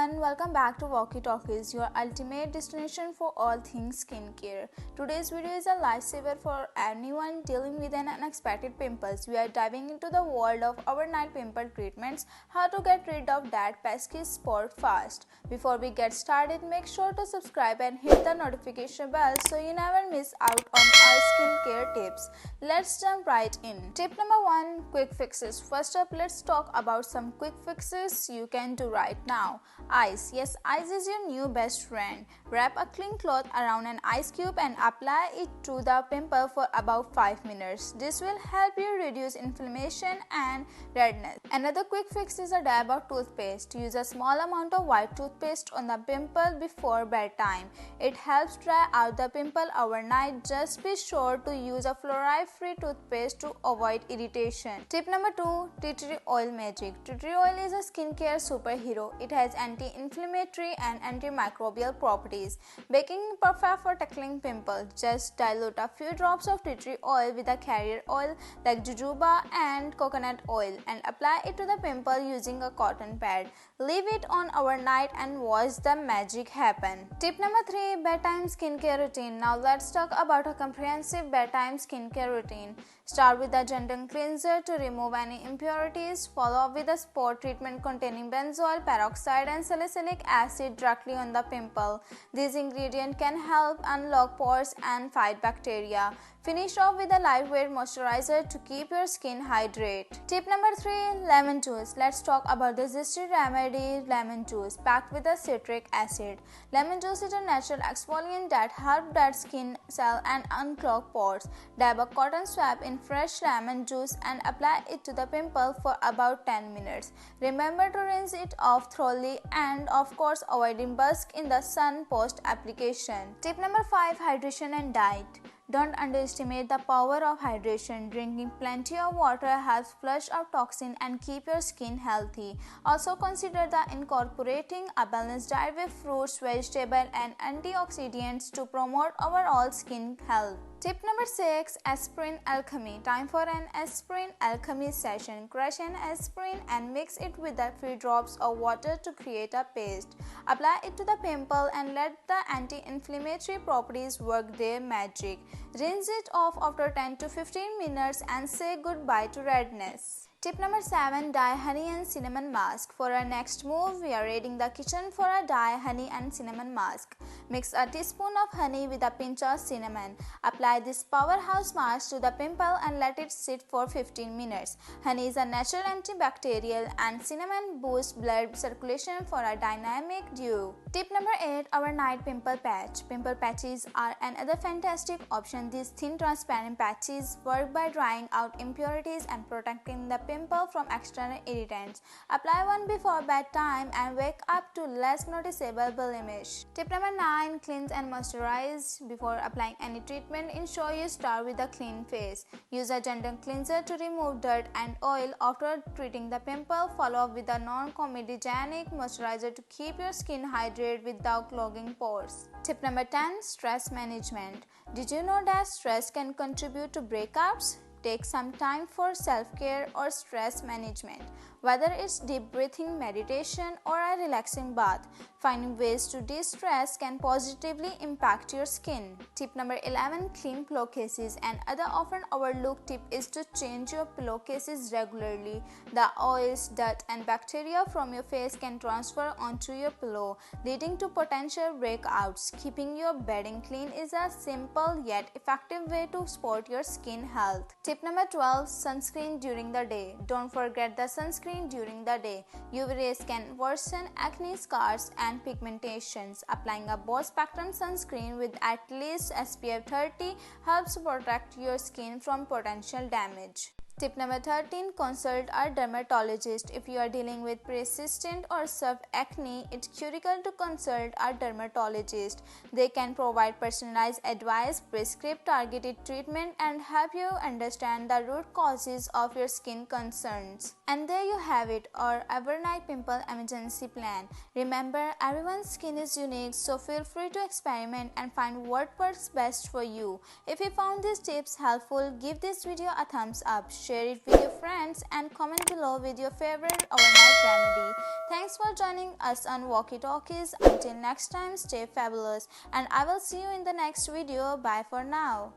everyone, welcome back to Walkie Talkies, your ultimate destination for all things skincare. Today's video is a lifesaver for anyone dealing with an unexpected pimples. We are diving into the world of overnight pimple treatments, how to get rid of that pesky spot fast. Before we get started, make sure to subscribe and hit the notification bell so you never miss out on our skincare tips. Let's jump right in. Tip number 1, quick fixes. First up, let's talk about some quick fixes you can do right now. Ice. Yes, ice is your new best friend. Wrap a clean cloth around an ice cube and apply it to the pimple for about 5 minutes. This will help you reduce inflammation and redness. Another quick fix is a dab of toothpaste. Use a small amount of white toothpaste on the pimple before bedtime. It helps dry out the pimple overnight. Just be sure to use a fluoride-free toothpaste to avoid irritation. Tip number 2, tea tree oil magic. Tea tree oil is a skincare superhero. It has anti-inflammatory and antimicrobial properties, making it perfect for tackling pimples. Just dilute a few drops of tea tree oil with a carrier oil like jojoba and coconut oil and apply it to the pimple using a cotton pad. Leave it on overnight and watch the magic happen. Tip number 3, bedtime skincare routine. Now let's talk about a comprehensive bedtime skincare routine. Start with a gentle cleanser to remove any impurities. Follow up with a spot treatment containing benzoyl peroxide and salicylic acid directly on the pimple. These ingredients can help unlock pores and fight bacteria. Finish off with a lightweight moisturizer to keep your skin hydrated. Tip number 3, lemon juice. Let's talk about the zesty remedy lemon juice packed with a citric acid. Lemon juice is a natural exfoliant that helps dead skin cell and unclog pores. Dab a cotton swab in fresh lemon juice and apply it to the pimple for about 10 minutes. Remember to rinse it off thoroughly and of course avoiding busk in the sun post application. Tip number 5, hydration and diet. Don't underestimate the power of hydration. Drinking plenty of water helps flush out toxins and keep your skin healthy. Also consider incorporating a balanced diet with fruits, vegetables, and antioxidants to promote overall skin health. Tip number 6, aspirin alchemy. Time for an aspirin alchemy session. Crush an aspirin and mix it with a few drops of water to create a paste. Apply it to the pimple and let the anti-inflammatory properties work their magic. Rinse it off after 10 to 15 minutes and say goodbye to redness. Tip number 7, dye honey and cinnamon mask. For our next move, we are raiding the kitchen for a dye honey and cinnamon mask. Mix a teaspoon of honey with a pinch of cinnamon. Apply this powerhouse mask to the pimple and let it sit for 15 minutes. Honey is a natural antibacterial and cinnamon boosts blood circulation for a dynamic duo. Tip number 8, overnight pimple patch. Pimple patches are another fantastic option. These thin transparent patches work by drying out impurities and protecting the pimple from external irritants. Apply one before bedtime and wake up to less noticeable blemish. Tip number 9, cleanse and moisturize. Before applying any treatment, ensure you start with a clean face. Use a gentle cleanser to remove dirt and oil. After treating the pimple, follow up with a non-comedogenic moisturizer to keep your skin hydrated without clogging pores. Tip number 10, stress management. Did you know that stress can contribute to breakouts? Take some time for self-care or stress management. Whether it's deep breathing, meditation, or a relaxing bath, finding ways to de-stress can positively impact your skin. Tip number 11, clean pillowcases. Another often overlooked tip is to change your pillowcases regularly. The oils, dirt, and bacteria from your face can transfer onto your pillow, leading to potential breakouts. Keeping your bedding clean is a simple yet effective way to support your skin health. Tip number 12, sunscreen during the day. Don't forget the sunscreen during the day. UV rays can worsen acne scars and pigmentations. Applying a broad spectrum sunscreen with at least SPF 30 helps protect your skin from potential damage. Tip number 13, consult a dermatologist. If you are dealing with persistent or severe acne, it's critical to consult a dermatologist. They can provide personalized advice, prescribe targeted treatment, and help you understand the root causes of your skin concerns. And there you have it, our overnight pimple emergency plan. Remember, everyone's skin is unique, so feel free to experiment and find what works best for you. If you found these tips helpful, give this video a thumbs up. share it with your friends, and comment below with your favorite overnight remedy. Thanks for joining us on Walkie Talkies. Until next time, stay fabulous, and I will see you in the next video. Bye for now.